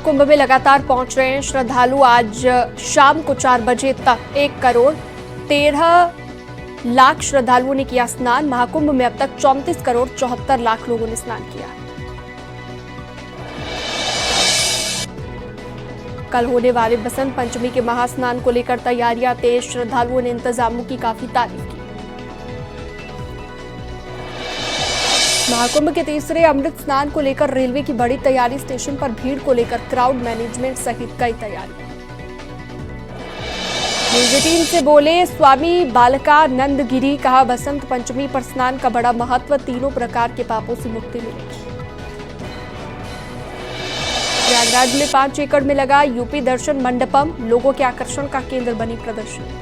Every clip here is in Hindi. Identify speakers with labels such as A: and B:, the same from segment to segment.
A: महाकुंभ में लगातार पहुंच रहे हैं श्रद्धालु। आज शाम को 4 बजे तक 1,13,00,000 श्रद्धालुओं ने किया स्नान। महाकुंभ में अब तक 34,74,00,000 लोगों ने स्नान किया। कल होने वाले बसंत पंचमी के महास्नान को लेकर तैयारियां तेज। श्रद्धालुओं ने इंतजामों की काफी तारीफ की। महाकुंभ के तीसरे अमृत स्नान को लेकर रेलवे की बड़ी तैयारी। स्टेशन पर भीड़ को लेकर क्राउड मैनेजमेंट सहित कई तैयारियां। न्यूज 18 से बोले स्वामी बालकानंद गिरी। कहा बसंत पंचमी पर स्नान का बड़ा महत्व, तीनों प्रकार के पापों से मुक्ति मिलेगी। प्रयागराज में 5 एकड़ में लगा यूपी दर्शन मंडपम, लोगों के आकर्षण का केंद्र बनी प्रदर्शनी।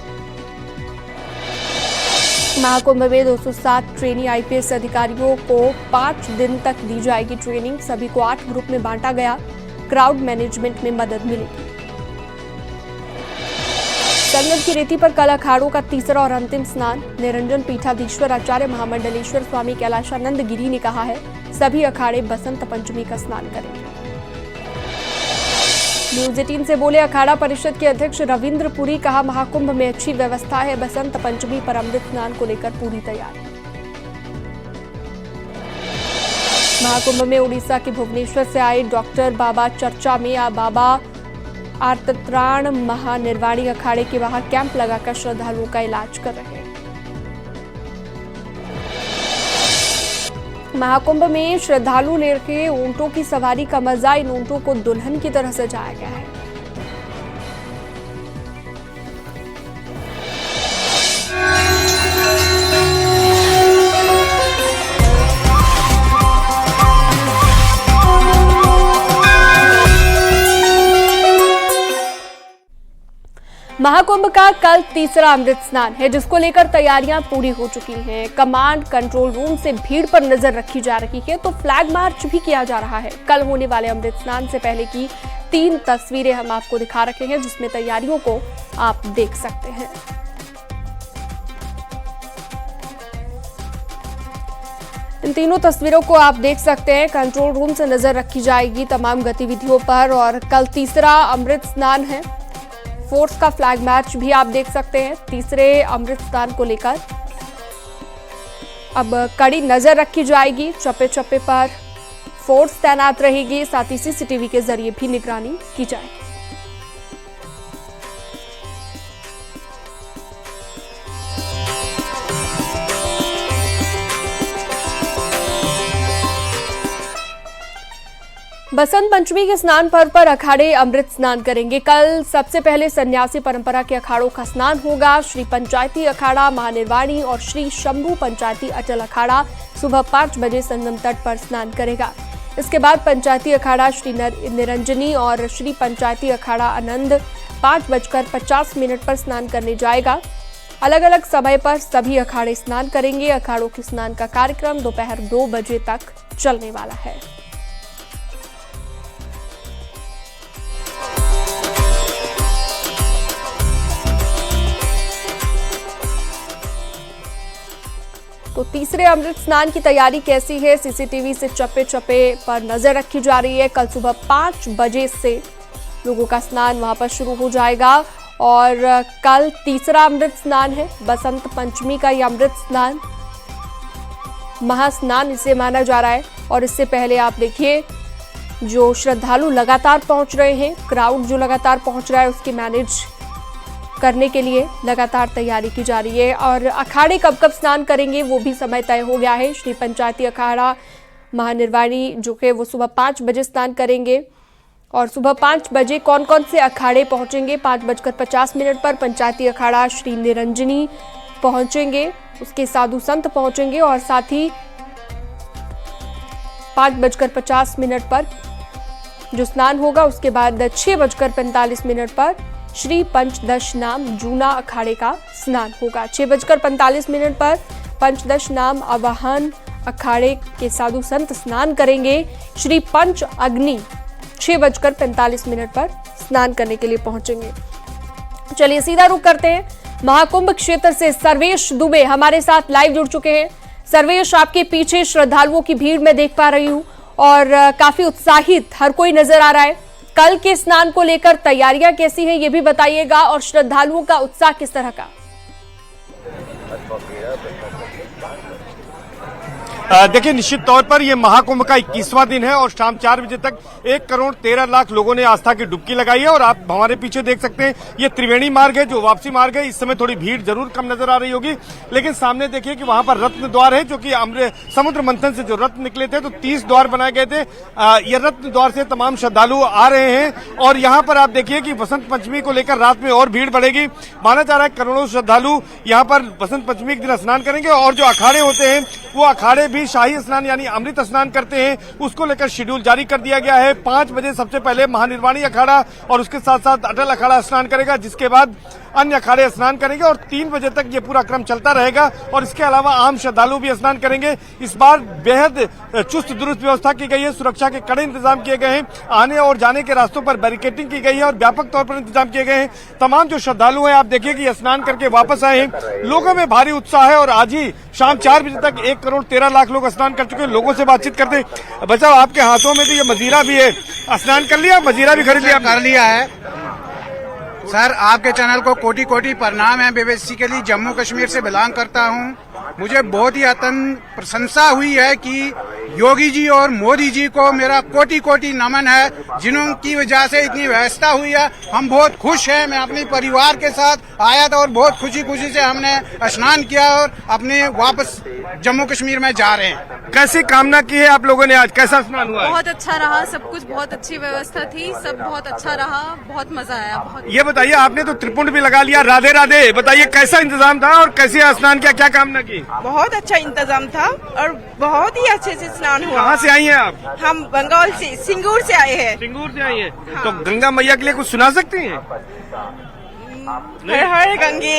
A: महाकुंभ में 207 ट्रेनी आईपीएस अधिकारियों को 5 दिन तक दी जाएगी ट्रेनिंग। सभी को 8 ग्रुप में बांटा गया। क्राउड मैनेजमेंट में मदद मिलेगी। संगत की रेती पर कल अखाड़ों का तीसरा और अंतिम स्नान। निरंजन पीठाधीश्वर आचार्य महामंडलेश्वर स्वामी कैलाशानंद गिरी ने कहा है सभी अखाड़े बसंत पंचमी का स्नान करेंगे। न्यूज 18 से बोले अखाड़ा परिषद के अध्यक्ष रविंद्र पुरी। कहा महाकुंभ में अच्छी व्यवस्था है। बसंत पंचमी पर अमृत स्नान को लेकर पूरी तैयारी। महाकुंभ में उड़ीसा के भुवनेश्वर से आए डॉक्टर बाबा चर्चा में। बाबा आर्तत्राण महानिर्वाणी अखाड़े के बाहर कैंप लगाकर श्रद्धालुओं का इलाज कर रहे हैं। महाकुंभ में श्रद्धालु ने रखे ऊंटों की सवारी का मजा। इन ऊंटों को दुल्हन की तरह सजाया गया है। महाकुंभ का कल तीसरा अमृत स्नान है, जिसको लेकर तैयारियां पूरी हो चुकी हैं। कमांड कंट्रोल रूम से भीड़ पर नजर रखी जा रही है, तो फ्लैग मार्च भी किया जा रहा है। कल होने वाले अमृत स्नान से पहले की 3 तस्वीरें हम आपको दिखा रखे हैं, जिसमें तैयारियों को आप देख सकते हैं। इन तीनों तस्वीरों को आप देख सकते हैं। कंट्रोल रूम से नजर रखी जाएगी तमाम गतिविधियों पर। और कल तीसरा अमृत स्नान है। फोर्स का फ्लैग मार्च भी आप देख सकते हैं। तीसरे अमृत स्नान को लेकर अब कड़ी नजर रखी जाएगी। चप्पे चप्पे पर फोर्स तैनात रहेगी। साथ ही सीसीटीवी के जरिए भी निगरानी की जाएगी। बसंत पंचमी के स्नान पर्व पर अखाड़े अमृत स्नान करेंगे। कल सबसे पहले सन्यासी परंपरा के अखाड़ों का स्नान होगा। श्री पंचायती अखाड़ा महानिर्वाणी और श्री शंभू पंचायती अटल अखाड़ा सुबह 5 बजे संगम तट पर स्नान करेगा। इसके बाद पंचायती अखाड़ा श्री निरंजनी और श्री पंचायती अखाड़ा आनंद 5:50 पर स्नान करने जाएगा। अलग अलग समय पर सभी अखाड़े स्नान करेंगे। अखाड़ों के स्नान का कार्यक्रम दोपहर 2 बजे तक चलने वाला है। तो तीसरे अमृत स्नान की तैयारी कैसी है? सीसीटीवी से चप्पे चप्पे पर नजर रखी जा रही है। कल सुबह 5 बजे से लोगों का स्नान वहां पर शुरू हो जाएगा। और कल तीसरा अमृत स्नान है। बसंत पंचमी का ये अमृत स्नान महास्नान इसे माना जा रहा है। और इससे पहले आप देखिए जो श्रद्धालु लगातार पहुंच रहे हैं, क्राउड जो लगातार पहुंच रहा है, उसकी मैनेज करने के लिए लगातार तैयारी की जा रही है। और अखाड़े कब कब स्नान करेंगे वो भी समय तय हो गया है। श्री पंचायती अखाड़ा महानिर्वाणी जो कि वो सुबह 5 बजे स्नान करेंगे। और सुबह 5 बजे कौन कौन से अखाड़े पहुंचेंगे? 5:50 पर पंचायती अखाड़ा श्री निरंजनी पहुंचेंगे, उसके साधु संत पहुंचेंगे। और साथ ही 5:50 पर जो स्नान होगा, उसके बाद 6:45 पर श्री पंचदश नाम जूना अखाड़े का स्नान होगा। 6:45 पर पंचदश नाम आवाहन अखाड़े के साधु संत स्नान करेंगे। श्री पंच अग्नि 6:45 पर स्नान करने के लिए पहुंचेंगे। चलिए सीधा रुख करते हैं महाकुंभ क्षेत्र से। सर्वेश दुबे हमारे साथ लाइव जुड़ चुके हैं। सर्वेश, आपके पीछे श्रद्धालुओं की भीड़ मैं देख पा रही हूँ और काफी उत्साहित हर कोई नजर आ रहा है। कल के स्नान को लेकर तैयारियां कैसी हैं ये भी बताइएगा, और श्रद्धालुओं का उत्साह किस तरह का?
B: देखिए, निश्चित तौर पर यह महाकुंभ का 21वां दिन है और शाम 4 बजे तक 1,13,00,000 लोगों ने आस्था की डुबकी लगाई है। और आप हमारे पीछे देख सकते हैं, ये त्रिवेणी मार्ग है जो वापसी मार्ग है। इस समय थोड़ी भीड़ जरूर कम नजर आ रही होगी, लेकिन सामने देखिए कि वहां पर रत्न द्वार है, जो कि समुद्र मंथन से जो रत्न निकले थे तो 30 द्वार बनाए गए थे। ये रत्न द्वार से तमाम श्रद्धालु आ रहे हैं और यहाँ पर आप देखिए कि बसंत पंचमी को लेकर रात में और भीड़ बढ़ेगी। माना जा रहा है करोड़ों श्रद्धालु यहाँ पर बसंत पंचमी के दिन स्नान करेंगे और जो अखाड़े होते हैं वो अखाड़े भी शाही स्नान यानी अमृत स्नान करते हैं। उसको लेकर शेड्यूल जारी कर दिया गया है। 5 बजे सबसे पहले महानिर्वाणी अखाड़ा और उसके साथ साथ अटल अखाड़ा स्नान करेगा, जिसके बाद अन्य अखाड़े स्नान करेंगे और 3 बजे तक ये पूरा क्रम चलता रहेगा। और इसके अलावा आम श्रद्धालु भी स्नान करेंगे। इस बार बेहद चुस्त दुरुस्त व्यवस्था की गई है, सुरक्षा के कड़े इंतजाम किए गए हैं। आने और जाने के रास्तों पर बैरिकेडिंग की गई है और व्यापक तौर पर इंतजाम किए गए हैं। तमाम जो श्रद्धालु हैं आप देखिए कि स्नान करके वापस आए हैं। लोगों में भारी उत्साह है और आज ही शाम 4 बजे तक 1,13,00,000 लोग स्नान कर चुके हैं। लोगों से बातचीत करते, बचाओ आपके हाथों में तो ये मजीरा भी है, स्नान कर लिया? मजीरा भी खरीद लिया?
C: कर लिया है सर। आपके चैनल को कोटि कोटि प्रणाम है। मैं बेसिकली जम्मू कश्मीर से बिलोंग करता हूँ। मुझे बहुत ही अत्यंत प्रशंसा हुई है कि योगी जी और मोदी जी को मेरा कोटि कोटि नमन है, जिन्हों की वजह से इतनी व्यवस्था हुई है। हम बहुत खुश हैं। मैं अपने परिवार के साथ आया था और बहुत खुशी खुशी से हमने स्नान किया और अपने वापस जम्मू कश्मीर में जा रहे हैं।
B: कैसी कामना की है आप लोगों ने? आज कैसा स्नान हुआ?
D: बहुत अच्छा रहा, सब कुछ बहुत अच्छी व्यवस्था थी, सब बहुत अच्छा रहा, बहुत मजा आया। बहुत।
B: ये बताइए, आपने तो त्रिपुंड भी लगा लिया, राधे राधे, बताइए कैसा इंतजाम था और कैसे स्नान किया, क्या कामना की?
E: बहुत अच्छा इंतजाम था और बहुत ही अच्छे से स्नान हुआ।
B: कहाँ से आई हैं आप?
E: हम बंगाल से, सिंगूर से आए हैं।
B: सिंगूर से आई हैं? हाँ। तो गंगा मैया के लिए कुछ सुना सकती हैं?
E: हर हर गंगे,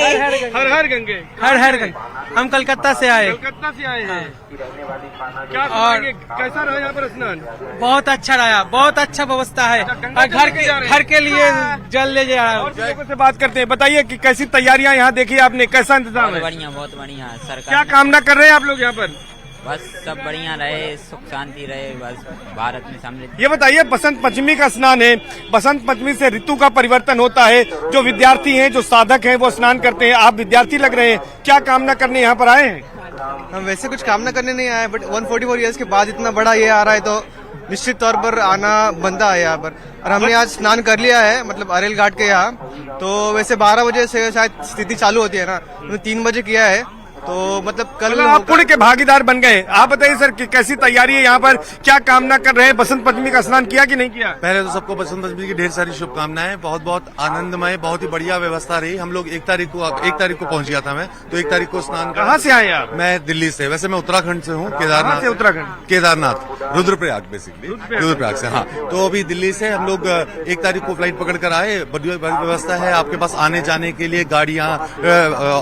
B: हर हर गंगे,
F: हर हर गंगे। हम कलकत्ता से आए।
B: कलकत्ता से आए हैं। क्या सुनाएंगे, कैसा रहा यहाँ पर स्नान?
F: बहुत अच्छा रहा, बहुत अच्छा व्यवस्था है। घर के लिए जल ले जा रहा
B: और लोगों से बात करते हैं, बताइए कि कैसी तैयारियां यहाँ देखी आपने, कैसा इंतजाम है?
G: बहुत बढ़िया सरकार।
B: क्या कामना कर रहे हैं आप लोग यहाँ पर?
G: बस सब बढ़िया रहे, सुख शांति रहे, बस भारत में समृद्धि।
B: ये बताइए, बसंत पंचमी का स्नान है, बसंत पंचमी से ऋतु का परिवर्तन होता है। जो विद्यार्थी हैं, जो साधक हैं, वो स्नान करते हैं। आप विद्यार्थी लग रहे हैं, क्या कामना करने यहाँ पर आए हैं?
H: हम वैसे कुछ कामना करने नहीं आए, बट 144 ईयर्स के बाद इतना बड़ा ये आ रहा है तो निश्चित तौर पर आना बनता है यहाँ पर। और हमने आज स्नान कर लिया है, मतलब अरेल घाट के यहाँ। तो वैसे 12 बजे से शायद स्थिति चालू होती है ना, 3 बजे किया है। तो मतलब कल
B: आप पुण्य के भागीदार बन गए। आप बताइए सर कि कैसी तैयारी है यहाँ पर, क्या कामना कर रहे हैं? बसंत पंचमी का स्नान किया कि नहीं किया?
I: पहले तो सबको बसंत पंचमी की ढेर सारी शुभकामनाएं। बहुत बहुत आनंदमय, बहुत ही बढ़िया व्यवस्था रही। हम लोग 1 तारीख को पहुंच गया था मैं, तो 1 तारीख को स्नान।
B: कहाँ से आए आप?
I: मैं दिल्ली से। वैसे मैं उत्तराखंड से हूँ, केदारनाथ।
B: उत्तराखंड?
I: केदारनाथ, रुद्रप्रयाग बेसिकली, रुद्रप्रयाग से। हाँ, तो अभी दिल्ली से हम लोग 1 तारीख को फ्लाइट पकड़ कर आए। बढ़िया व्यवस्था है आपके पास आने जाने के लिए, गाड़ियाँ,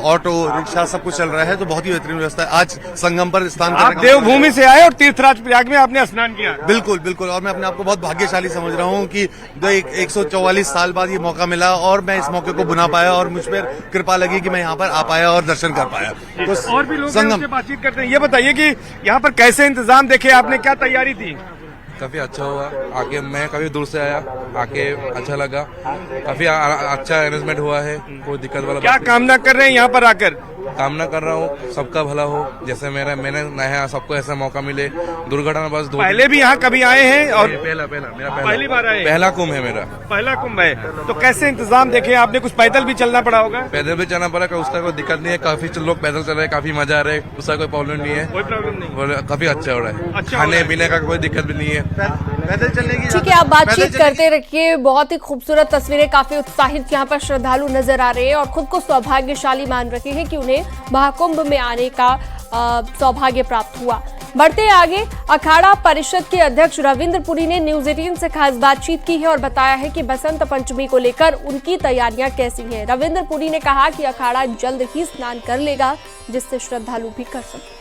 I: ऑटो रिक्शा सब कुछ चल रहा है, तो बहुत ही बेहतरीन। आज संगम पर स्नान
B: आप देवभूमि से आए और तीर्थराज प्रयाग में आपने स्नान किया?
I: बिल्कुल बिल्कुल। और मैं अपने आप को बहुत भाग्यशाली समझ रहा हूँ कि 144 साल बाद ये मौका मिला और मैं इस मौके को बुना पाया और मुझ पर कृपा लगी कि मैं यहाँ पर आ पाया और दर्शन कर पाया।
B: तो और भी लोग संगम से बातचीत करते हैं। ये बताइए कि यहाँ पर कैसे इंतजाम देखे आपने, क्या तैयारी थी?
J: काफी अच्छा हुआ। आके मैं काफी दूर से आया, आके अच्छा लगा। काफी अच्छा अरेंजमेंट हुआ है, कोई दिक्कत वाला।
B: क्या कामना कर रहे हैं यहाँ पर आकर?
J: कामना कर रहा हूँ सबका भला हो, जैसे मैंने नया सबको ऐसा मौका मिले। दुर्घटना बस
B: पहले भी यहाँ कभी आए हैं? और
J: पहला मेरा
B: पहली बार आए?
J: पहला कुंभ है मेरा,
B: पहला कुंभ है। तो कैसे इंतजाम देखे आपने? कुछ पैदल भी चलना पड़ा होगा?
J: पैदल भी चलना पड़ा, उसका कोई दिक्कत नहीं है। काफी लोग पैदल चल रहे हैं, काफी मजा आ रहा है, उसका कोई प्रॉब्लम नहीं है।
B: कोई प्रॉब्लम नहीं,
J: काफी अच्छा हो रहा है। खाने पीने का कोई दिक्कत भी नहीं है,
B: पैदल चलने की।
A: ठीक है, आप बातचीत करते रखिए। बहुत ही खूबसूरत तस्वीरें, काफी उत्साहित यहाँ पर श्रद्धालु नजर आ रहे हैं और खुद को सौभाग्यशाली मान रहे हैं कि उन्हें महाकुंभ में आने का सौभाग्य प्राप्त हुआ। बढ़ते आगे, अखाड़ा परिषद के अध्यक्ष रविंद्र पुरी ने न्यूज 18 से खास बातचीत की है और बताया है कि बसंत पंचमी को लेकर उनकी तैयारियां कैसी हैं। रविंद्र पुरी ने कहा कि अखाड़ा जल्द ही स्नान कर लेगा, जिससे श्रद्धालु भी कर सके।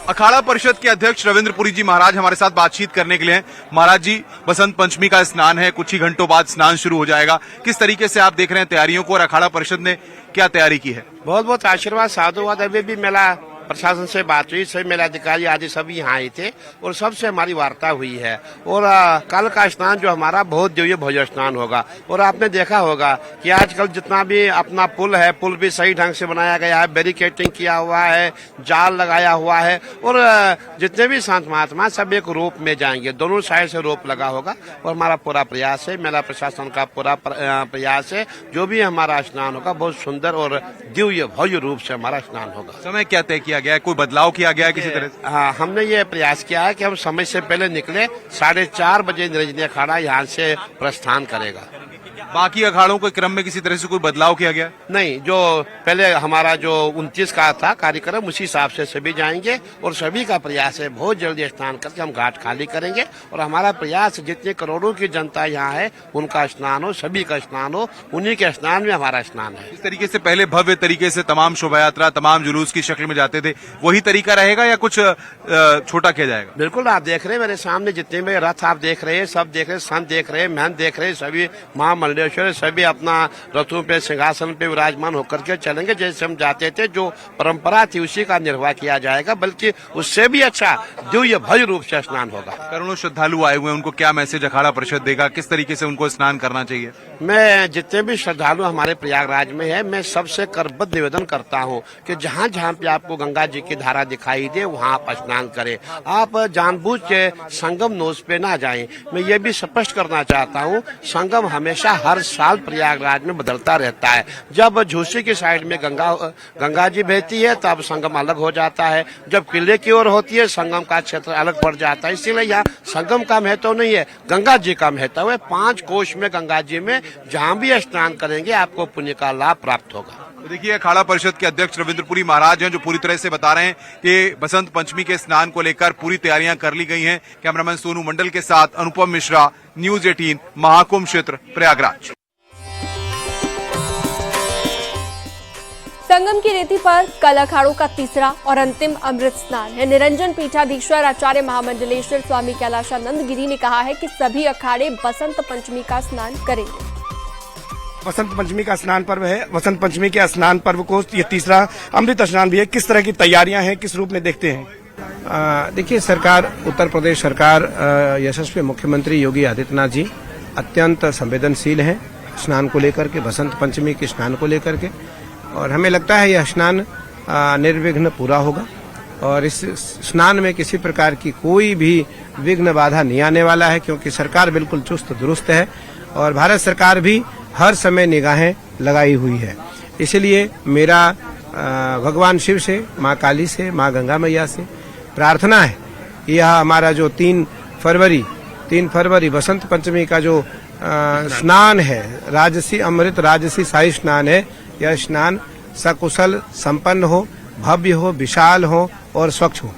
K: अखाड़ा परिषद के अध्यक्ष रविंद्र पुरी जी महाराज हमारे साथ बातचीत करने के लिए हैं। महाराज जी, बसंत पंचमी का स्नान है, कुछ ही घंटों बाद स्नान शुरू हो जाएगा। किस तरीके से आप देख रहे हैं तैयारियों को और अखाड़ा परिषद ने क्या तैयारी की है?
L: बहुत बहुत आशीर्वाद साधुवाद अभी भी मिला। प्रशासन से बात हुई, सभी मेलाधिकारी आदि सभी यहाँ आए थे और सबसे हमारी वार्ता हुई है। और कल का स्नान जो हमारा बहुत दिव्य भव्य स्नान होगा। और आपने देखा होगा कि आजकल जितना भी अपना पुल है, पुल भी सही ढंग से बनाया गया है, बैरिकेडिंग किया हुआ है, जाल लगाया हुआ है और जितने भी संत महात्मा सब एक रोप में जाएंगे, दोनों साइड से रोप लगा होगा। और हमारा पूरा प्रयास है, मेला प्रशासन का पूरा प्रयास है, जो भी हमारा स्नान होगा बहुत सुंदर और दिव्य भव्य रूप से हमारा स्नान होगा।
K: समय क्या तय किया गया है, कोई बदलाव किया गया है किसी तरह से?
L: हाँ, हमने ये प्रयास किया है कि हम समय से पहले निकले, 4:30 बजे निरंजनी अखाड़ा यहाँ से प्रस्थान करेगा।
K: बाकी अखाड़ों के क्रम में किसी तरह से कोई बदलाव किया गया?
L: नहीं, जो पहले हमारा जो 29 का था कार्यक्रम उसी हिसाब से सभी जाएंगे और सभी का प्रयास है बहुत जल्दी स्नान करके हम घाट खाली करेंगे। और हमारा प्रयास जितने करोड़ों की जनता यहाँ है उनका स्नान हो, सभी का स्नान हो, उन्हीं के स्नान में हमारा स्नान है।
K: इस तरीके से पहले भव्य तरीके से तमाम शोभा यात्रा, तमाम जुलूस की शक्ल में जाते थे, वही तरीका रहेगा या कुछ छोटा किया जाएगा?
L: बिल्कुल, आप देख रहे हैं मेरे सामने जितने भी रथ आप देख रहे हैं, सब देख रहे हैं, संत देख रहे हैं, महंत देख रहे हैं, सभी महामंडलेश्वर सभी अपना रथों पे सिंहासन पे विराजमान होकर के चलेंगे। जैसे हम जाते थे, जो परंपरा थी उसी का निर्वाह किया जाएगा, बल्कि उससे भी अच्छा दिव्य भव्य रूप से स्नान होगा।
K: करोड़ों श्रद्धालु आए हुए हैं, उनको क्या मैसेज अखाड़ा परिषद देगा, किस तरीके से उनको स्नान करना चाहिए?
L: मैं जितने भी श्रद्धालु हमारे प्रयागराज में है, मैं सबसे करबद्ध निवेदन करता हूं कि जहां जहां पे आपको गंगा जी की धारा दिखाई दे वहां आप स्नान करें। आप जानबूझ के संगम नोज पे ना जाएं। मैं ये भी स्पष्ट करना चाहता हूं, संगम हमेशा हर साल प्रयागराज में बदलता रहता है। जब झूसी की साइड में गंगा जी बहती है तब संगम अलग हो जाता है, जब किले की ओर होती है संगम का क्षेत्र अलग पड़ जाता है। इसीलिए यहाँ संगम का महत्व नहीं है, गंगा जी का महत्व है। 5 कोष में गंगा जी में जहाँ भी स्नान करेंगे आपको पुण्य का लाभ प्राप्त होगा।
K: तो देखिए, अखाड़ा परिषद के अध्यक्ष रविंद्रपुरी महाराज हैं जो पूरी तरह से बता रहे हैं कि बसंत पंचमी के स्नान को लेकर पूरी तैयारियां कर ली गई हैं। कैमरामैन सोनू मंडल के साथ अनुपम मिश्रा, न्यूज 18, महाकुंभ क्षेत्र, प्रयागराज।
A: संगम की रेती पर कल अखाड़ों का तीसरा और अंतिम अमृत स्नान है। निरंजन पीठाधीश्वर आचार्य महामंडलेश्वर स्वामी कैलाशानंद गिरी ने कहा है कि सभी अखाड़े बसंत पंचमी का स्नान करेंगे।
B: बसंत पंचमी का स्नान पर्व है, बसंत पंचमी के स्नान पर्व को ये तीसरा अमृत स्नान भी है। किस तरह की तैयारियां हैं, किस रूप में देखते हैं?
C: देखिए, सरकार, उत्तर प्रदेश सरकार, यशस्वी मुख्यमंत्री योगी आदित्यनाथ जी अत्यंत संवेदनशील हैं स्नान को लेकर के, बसंत पंचमी के स्नान को लेकर के। और हमें लगता है यह स्नान निर्विघ्न पूरा होगा और इस स्नान में किसी प्रकार की कोई भी विघ्न बाधा नहीं आने वाला है, क्योंकि सरकार बिल्कुल चुस्त दुरुस्त है और भारत सरकार भी हर समय निगाहें लगाई हुई है। इसलिए मेरा भगवान शिव से, माँ काली से, माँ गंगा मैया से प्रार्थना है कि यह हमारा जो 3 फरवरी बसंत पंचमी का जो स्नान है, राजसी अमृत राजसी शाही स्नान है, यह स्नान सकुशल संपन्न हो, भव्य हो, विशाल हो और स्वच्छ हो।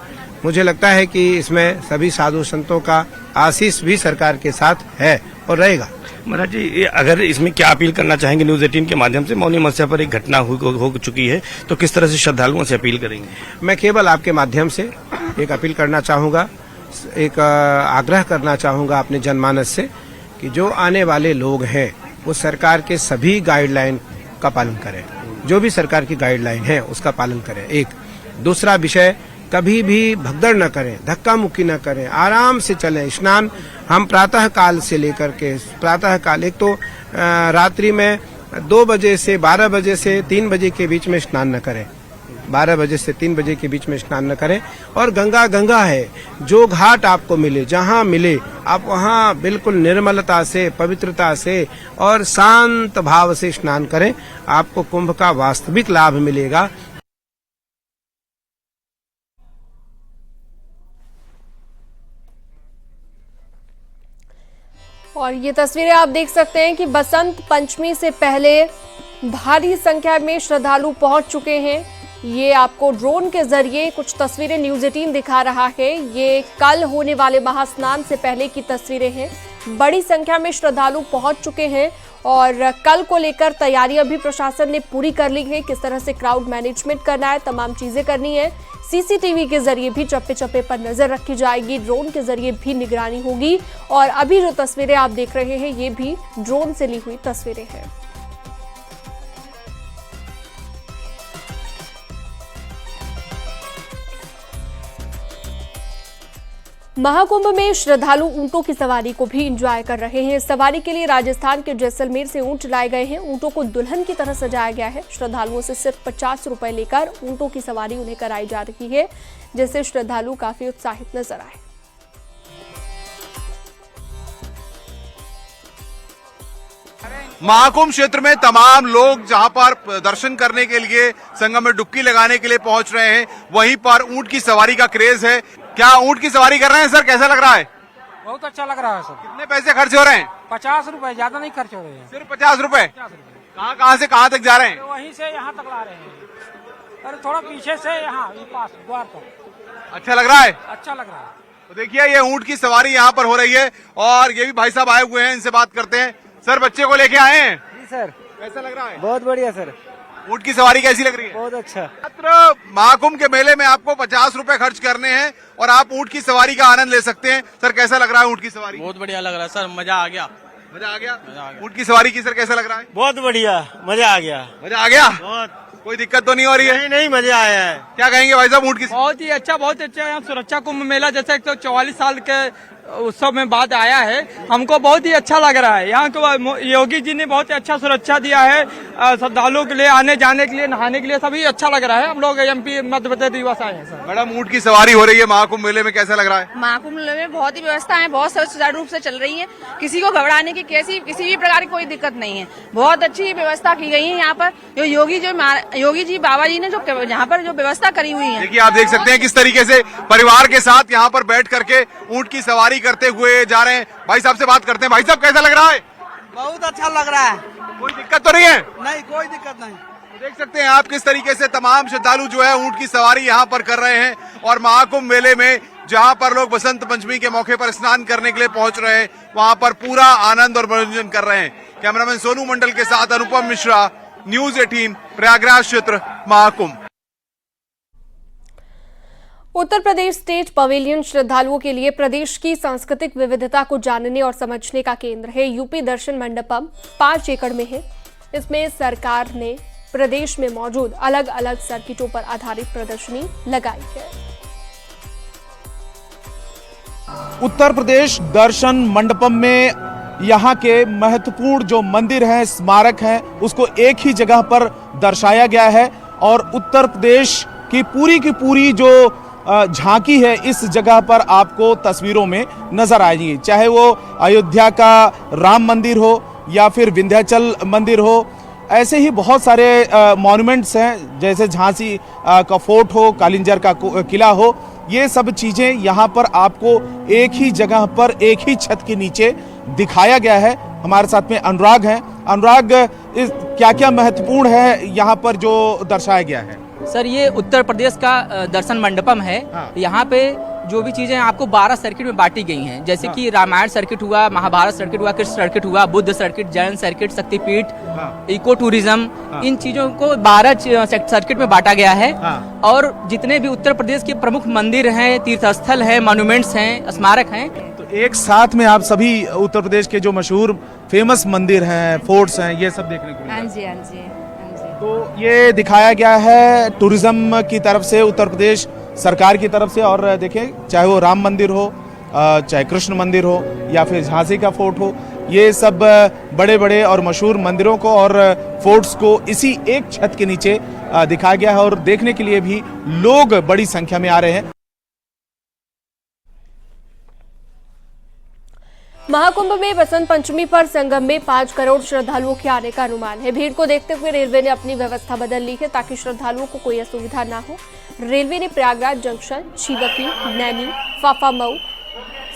C: मुझे लगता है कि इसमें सभी साधु संतों का आशीष भी सरकार के साथ है और रहेगा।
B: महाराज जी, अगर इसमें क्या अपील करना चाहेंगे न्यूज 18 के माध्यम से? मौनी अमावस्या पर एक घटना हो चुकी है, तो किस तरह से श्रद्धालुओं से अपील करेंगे?
C: मैं केवल आपके माध्यम से एक अपील करना चाहूंगा, एक आग्रह करना चाहूंगा अपने जनमानस से कि जो आने वाले लोग हैं वो सरकार के सभी गाइडलाइन का पालन करें, जो भी सरकार की गाइडलाइन है उसका पालन करें। एक दूसरा विषय, कभी भी भगदड़ न करें, धक्का मुक्की न करें, आराम से चलें। स्नान हम प्रातः काल से लेकर के प्रातः काल, एक तो रात्रि में 2 बजे से 12 बजे से 3 बजे के बीच में स्नान न करें, 12 बजे से 3 बजे के बीच में स्नान न करें। और गंगा है, जो घाट आपको मिले, जहां मिले आप वहां बिल्कुल निर्मलता से, पवित्रता से और शांत भाव से स्नान करें, आपको कुंभ का वास्तविक लाभ मिलेगा।
A: और ये तस्वीरें आप देख सकते हैं कि बसंत पंचमी से पहले भारी संख्या में श्रद्धालु पहुंच चुके हैं। ये आपको ड्रोन के जरिए कुछ तस्वीरें न्यूज 18 दिखा रहा है। ये कल होने वाले महास्नान से पहले की तस्वीरें हैं। बड़ी संख्या में श्रद्धालु पहुंच चुके हैं और कल को लेकर तैयारियां भी प्रशासन ने पूरी कर ली है। किस तरह से क्राउड मैनेजमेंट करना है, तमाम चीजें करनी है। सीसीटीवी के जरिए भी चप्पे चप्पे पर नजर रखी जाएगी, ड्रोन के जरिए भी निगरानी होगी। और अभी जो तस्वीरें आप देख रहे हैं ये भी ड्रोन से ली हुई तस्वीरें हैं। महाकुंभ में श्रद्धालु ऊंटों की सवारी को भी एंजॉय कर रहे हैं। सवारी के लिए राजस्थान के जैसलमेर से ऊंट लाए गए हैं। ऊंटों को दुल्हन की तरह सजाया गया है। श्रद्धालुओं से सिर्फ 50 रुपए लेकर ऊंटों की सवारी उन्हें कराई जा रही है, जिससे श्रद्धालु काफी उत्साहित नजर आए।
K: महाकुंभ क्षेत्र में तमाम लोग जहां पर दर्शन करने के लिए, संगम में डुबकी लगाने के लिए पहुंच रहे हैं, वहीं पर ऊंट की सवारी का क्रेज है। क्या ऊंट की सवारी कर रहे हैं सर? कैसा लग रहा है?
F: बहुत अच्छा लग रहा है सर।
K: कितने पैसे खर्च हो रहे हैं?
F: 50 रुपए, ज्यादा नहीं खर्च हो रहे हैं।
K: सिर्फ 50 रुपए? कहाँ से कहाँ तक जा रहे हैं?
F: तो वहीं से यहाँ तक ला रहे हैं। अरे थोड़ा पीछे से यहाँ पास द्वार तक।
K: अच्छा लग रहा है?
F: अच्छा लग रहा है।
K: तो देखिए ये ऊंट की सवारी यहाँ पर हो रही है और ये भी भाई साहब आए हुए हैं, इनसे बात करते हैं। सर बच्चे को लेके आए हैं?
F: जी सर।
K: कैसा लग रहा है?
F: बहुत बढ़िया सर।
K: ऊंट की सवारी कैसी लग रही है?
F: बहुत अच्छा।
K: मात्र महाकुंभ के मेले में आपको 50 रुपए खर्च करने हैं और आप ऊंट की सवारी का आनंद ले सकते हैं। सर कैसा लग रहा है ऊंट की सवारी?
F: बहुत बढ़िया लग रहा है सर, मजा आ गया।
K: मजा आ गया? ऊंट की सवारी की सर कैसा लग रहा है?
F: बहुत बढ़िया, मजा आ गया।
K: मजा आ गया?
F: बहुत।
K: कोई दिक्कत तो नहीं हो रही है?
F: नहीं मजा आया है।
K: क्या कहेंगे भाई साहब ऊंट की?
F: बहुत ही अच्छा, बहुत अच्छा। यहाँ सुरक्षा कुंभ मेला जैसे 144 साल के उत्सव में बाद आया है, हमको बहुत ही अच्छा लग रहा है। यहाँ को योगी जी ने बहुत ही अच्छा सुरक्षा दिया है श्रद्धालुओं के लिए, आने जाने के लिए, नहाने के लिए, सभी अच्छा लग रहा है। हम लोग MP मध्य प्रदेश दिवस आए हैं सर।
K: मैडम ऊंट की सवारी हो रही है महाकुंभ मेले में, कैसा लग रहा है?
D: महाकुंभ मेले में बहुत ही व्यवस्थाएं बहुत सुचारू रूप से चल रही है। किसी को घबराने की किसी भी प्रकार की कोई दिक्कत नहीं है। बहुत अच्छी व्यवस्था की गई है यहाँ पर। जो योगी जी बाबा जी ने जो यहाँ पर जो व्यवस्था करी हुई है,
K: देखिए आप देख सकते हैं किस तरीके से परिवार के साथ यहाँ पर बैठ करके ऊंट की सवारी करते हुए जा रहे हैं। भाई साहब से बात करते हैं। भाई साहब कैसा लग रहा है?
F: बहुत अच्छा लग रहा है।
K: कोई दिक्कत तो नहीं है?
F: नहीं, कोई दिक्कत नहीं।
K: देख सकते हैं आप किस तरीके से तमाम श्रद्धालु जो है ऊंट की सवारी यहाँ पर कर रहे हैं और महाकुंभ मेले में जहाँ पर लोग बसंत पंचमी के मौके पर स्नान करने के लिए पहुंच रहे हैं, वहाँ पर पूरा आनंद और मनोरंजन कर रहे हैं। कैमरामैन सोनू मंडल के साथ अनुपम मिश्रा, न्यूज 18 प्रयागराज क्षेत्र महाकुंभ।
A: उत्तर प्रदेश स्टेट पवेलियन श्रद्धालुओं के लिए प्रदेश की सांस्कृतिक विविधता को जानने और समझने का केंद्र है। यूपी दर्शन मंडपम 5 एकड़ में है। इसमें सरकार ने प्रदेश में मौजूद अलग अलग सर्किटों पर आधारित प्रदर्शनी लगाई है।
M: उत्तर प्रदेश दर्शन मंडपम में यहाँ के महत्वपूर्ण जो मंदिर हैं, स्मारक हैं, उसको एक ही जगह पर दर्शाया गया है और उत्तर प्रदेश की पूरी जो झांकी है इस जगह पर आपको तस्वीरों में नजर आएगी। चाहे वो अयोध्या का राम मंदिर हो या फिर विंध्याचल मंदिर हो, ऐसे ही बहुत सारे मॉन्यूमेंट्स हैं, जैसे झांसी का फोर्ट हो, कालिंजर का किला हो। ये सब चीजें यहाँ पर आपको एक ही जगह पर एक ही छत के नीचे दिखाया गया है। हमारे साथ में अनुराग हैं। अनुराग, क्या क्या महत्वपूर्ण है यहाँ पर जो दर्शाया गया है?
N: सर ये उत्तर प्रदेश का दर्शन मंडपम है। यहाँ पे जो भी चीजें आपको 12 सर्किट में बांटी गई हैं, जैसे कि रामायण सर्किट हुआ, महाभारत सर्किट हुआ, कृष्ण सर्किट हुआ, बुद्ध सर्किट, जैन सर्किट, शक्तिपीठ, इको टूरिज्म, इन चीजों को 12 सर्किट में बांटा गया है। और जितने भी उत्तर प्रदेश के प्रमुख मंदिर हैं, तीर्थस्थल हैं, मॉन्यूमेंट्स हैं, स्मारक हैं,
M: तो एक साथ में आप सभी उत्तर प्रदेश के जो मशहूर फेमस मंदिर हैं, फोर्ट्स हैं, ये सब देखने को
D: हाँ जी, हाँ जी।
M: तो ये दिखाया गया है टूरिज्म की तरफ से, उत्तर प्रदेश सरकार की तरफ से। और देखिए, चाहे वो राम मंदिर हो, चाहे कृष्ण मंदिर हो या फिर झांसी का फोर्ट हो, ये सब बड़े बड़े और मशहूर मंदिरों को और फोर्ट्स को इसी एक छत के नीचे दिखाया गया है और देखने के लिए भी लोग बड़ी संख्या में आ रहे हैं।
A: महाकुंभ में बसंत पंचमी पर संगम में 5 करोड़ श्रद्धालुओं के आने का अनुमान है। भीड़ को देखते हुए रेलवे ने अपनी व्यवस्था बदल ली है ताकि श्रद्धालुओं को कोई असुविधा ना हो। रेलवे ने प्रयागराज जंक्शन, छिबकी, नैनी, फाफामऊ,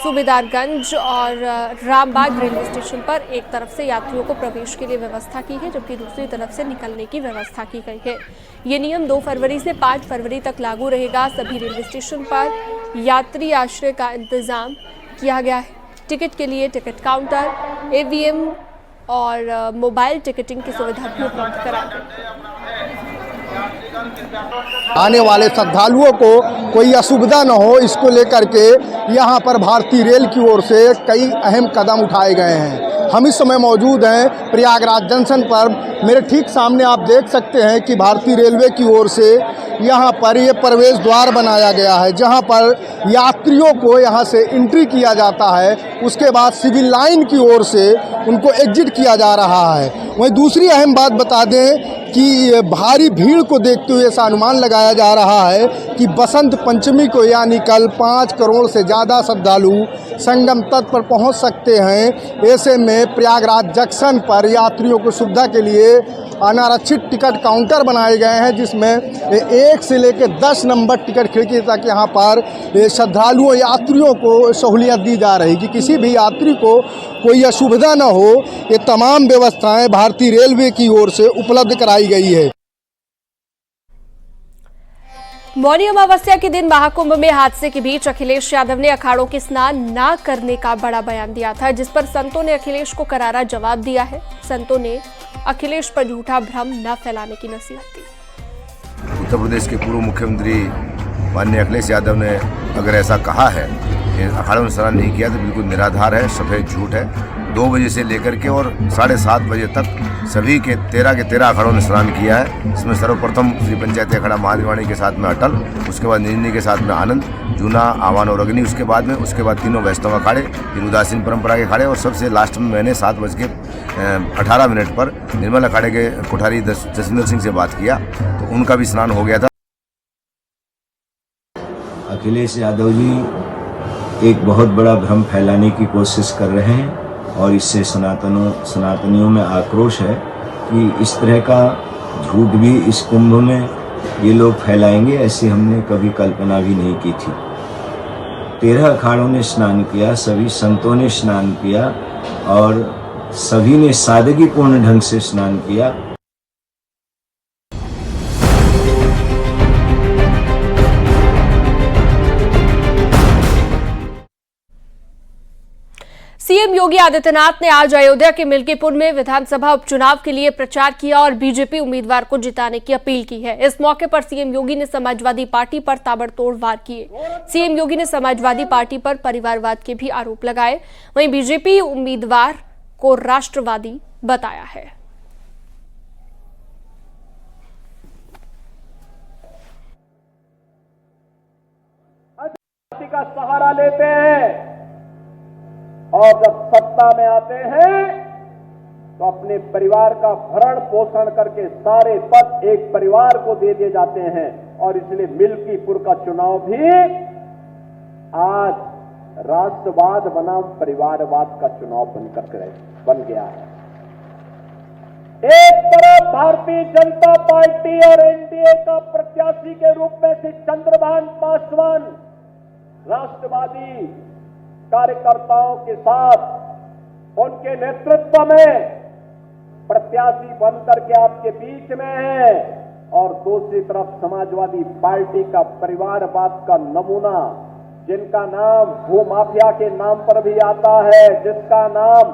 A: सूबेदारगंज और रामबाग रेलवे स्टेशन पर एक तरफ से यात्रियों को प्रवेश के लिए व्यवस्था की है, जबकि दूसरी तरफ से निकलने की व्यवस्था की गई है। ये नियम 2 फरवरी से 5 फरवरी तक लागू रहेगा। सभी रेलवे स्टेशन पर यात्री आश्रय का इंतजाम किया गया है। टिकट के लिए टिकट काउंटर, AVM और मोबाइल टिकटिंग की सुविधा भी उपलब्ध कराई गई।
O: आने वाले श्रद्धालुओं को कोई असुविधा न हो, इसको लेकर के यहाँ पर भारतीय रेल की ओर से कई अहम कदम उठाए गए हैं। हम इस समय मौजूद हैं प्रयागराज जंक्शन पर। मेरे ठीक सामने आप देख सकते हैं कि भारतीय रेलवे की ओर से यहाँ पर ये प्रवेश द्वार बनाया गया है, जहाँ पर यात्रियों को यहाँ से एंट्री किया जाता है, उसके बाद सिविल लाइन की ओर से उनको एग्जिट किया जा रहा है। वहीं दूसरी अहम बात बता दें कि भारी भीड़ को देखते हुए ऐसा अनुमान लगाया जा रहा है कि बसंत पंचमी को यानी कल 5 करोड़ से ज़्यादा श्रद्धालु संगम तट पर पहुंच सकते हैं। ऐसे में प्रयागराज जंक्शन पर यात्रियों को सुविधा के लिए अनारक्षित टिकट काउंटर बनाए गए हैं, जिसमें 1 से लेकर 10 नंबर टिकट खिड़की तक यहाँ पर श्रद्धालुओं यात्रियों को सहूलियत दी जा रही कि किसी भी यात्री को कोई असुविधा न हो। ये तमाम व्यवस्थाएं भारतीय रेलवे की ओर से उपलब्ध कराई गई है।
A: मौनी अमावस्या के दिन महाकुंभ में हादसे के बीच अखिलेश यादव ने अखाड़ों के स्नान न करने का बड़ा बयान दिया था, जिस पर संतों ने अखिलेश को करारा जवाब दिया है। संतों ने अखिलेश पर झूठा भ्रम न फैलाने की नसीहत दी।
P: उत्तर प्रदेश के पूर्व मुख्यमंत्री माननीय अखिलेश यादव ने अगर ऐसा कहा है कि अखाड़ों में स्नान नहीं किया तो बिल्कुल निराधार है, सफेद झूठ है। 2 बजे से लेकर के और 7:30 बजे तक सभी के 13 अखाड़ों ने स्नान किया है। इसमें सर्वप्रथम श्री पंचायती अखाड़ा महादेवाणी के साथ में अटल, उसके बाद निंजनी के साथ में आनंद, जूना, आवान और अग्नि, उसके बाद तीनों वैष्णव अखाड़े, फिर उदासीन परंपरा के अखाड़े और सबसे लास्ट में मैंने 7:18 पर निर्मल अखाड़े के कोठारी जसविंदर सिंह से बात किया तो उनका भी स्नान हो गया था।
Q: अखिलेश यादव जी एक बहुत बड़ा भ्रम फैलाने की कोशिश कर रहे हैं और इससे सनातनियों में आक्रोश है कि इस तरह का झूठ भी इस कुंभ में ये लोग फैलाएंगे, ऐसी हमने कभी कल्पना भी नहीं की थी। 13 अखाड़ों ने स्नान किया, सभी संतों ने स्नान किया और सभी ने सादगीपूर्ण ढंग से स्नान किया।
A: सीएम योगी आदित्यनाथ ने आज अयोध्या के मिल्कीपुर में विधानसभा उपचुनाव के लिए प्रचार किया और बीजेपी उम्मीदवार को जिताने की अपील की है। इस मौके पर सीएम योगी ने समाजवादी पार्टी पर ताबड़तोड़ वार किए। सीएम योगी ने समाजवादी पार्टी पर परिवारवाद के भी आरोप लगाए। वहीं बीजेपी उम्मीदवार को राष्ट्रवादी बताया है।
R: पार्टी का सहारा लेते हैं और जब सत्ता में आते हैं तो अपने परिवार का भरण पोषण करके सारे पद एक परिवार को दे दिए जाते हैं और इसलिए मिल्कीपुर का चुनाव भी आज राष्ट्रवाद बनाम परिवारवाद का चुनाव बन गया है। एक तरफ भारतीय जनता पार्टी और एनडीए का प्रत्याशी के रूप में श्री चंद्रभान पासवान राष्ट्रवादी कार्यकर्ताओं के साथ उनके नेतृत्व में प्रत्याशी बनकर के आपके बीच में है और दूसरी तरफ समाजवादी पार्टी का परिवारवाद का नमूना, जिनका नाम भूमाफिया के नाम पर भी आता है, जिसका नाम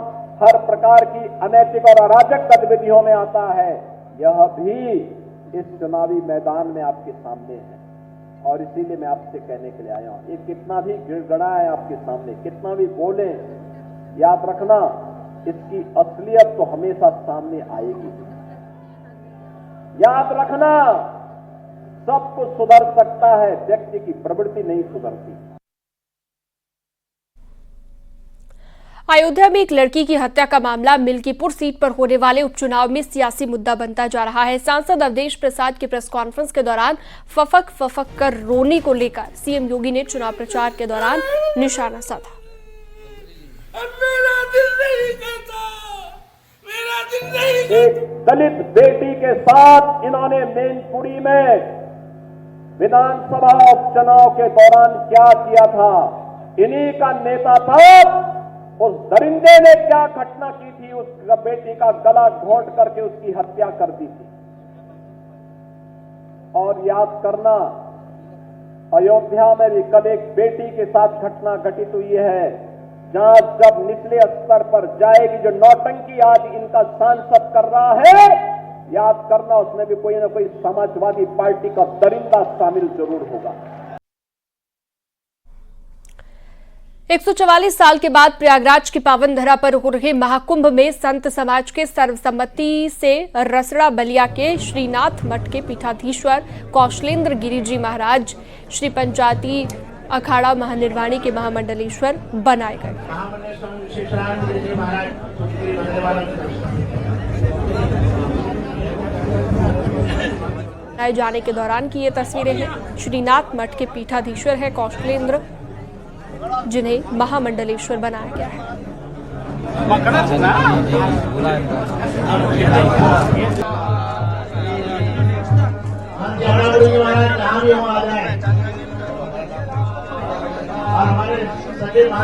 R: हर प्रकार की अनैतिक और अराजक गतिविधियों में आता है, यह भी इस चुनावी मैदान में आपके सामने है। और इसीलिए मैं आपसे कहने के लिए आया हूं, ये कितना भी गिड़गड़ाए आपके सामने, कितना भी बोले, याद रखना इसकी असलियत तो हमेशा सामने आएगी। याद रखना सब कुछ सुधर सकता है, व्यक्ति की प्रवृत्ति नहीं सुधरती।
A: अयोध्या में एक लड़की की हत्या का मामला मिल्कीपुर सीट पर होने वाले उपचुनाव में सियासी मुद्दा बनता जा रहा है। सांसद अवधेश प्रसाद की प्रेस कॉन्फ्रेंस के दौरान फफक कर रोने को लेकर सीएम योगी ने चुनाव प्रचार के दौरान निशाना साधा।
R: एक दलित बेटी के साथ इन्होंने मैनपुरी में विधानसभा उपचुनाव के दौरान क्या किया था, इन्हीं का नेता था। उस दरिंदे ने क्या घटना की थी, उस बेटी का गला घोंट करके उसकी हत्या कर दी थी। और याद करना, अयोध्या में भी कल एक बेटी के साथ घटना घटित हुई है, जहां जब निचले स्तर पर जाएगी, जो नौटंकी आज इनका सांसद कर रहा है, याद करना उसमें भी कोई ना कोई समाजवादी पार्टी का दरिंदा शामिल जरूर होगा।
A: 144 साल के बाद प्रयागराज की पावन धरा पर हो रहे महाकुंभ में संत समाज के सर्वसम्मति से रसड़ा बलिया के श्रीनाथ मठ के पीठाधीश्वर कौशलेंद्र गिरी जी महाराज श्री पंचायती अखाड़ा महानिर्वाणी के महामंडलेश्वर बनाए गए। बनाए जाने के दौरान की ये तस्वीरें हैं। श्रीनाथ मठ के पीठाधीश्वर है कौशलेंद्र, जिन्हें महामंडलेश्वर बनाया गया है।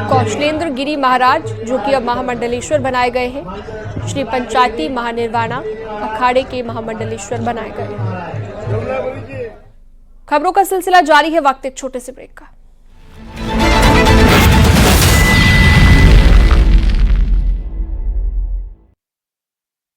A: कौशलेंद्र गिरी महाराज जो कि अब महामंडलेश्वर बनाए गए हैं, श्री पंचायती महानिर्वाणा अखाड़े के महामंडलेश्वर बनाए गए हैं। खबरों का सिलसिला जारी है, वक्त एक छोटे से ब्रेक का।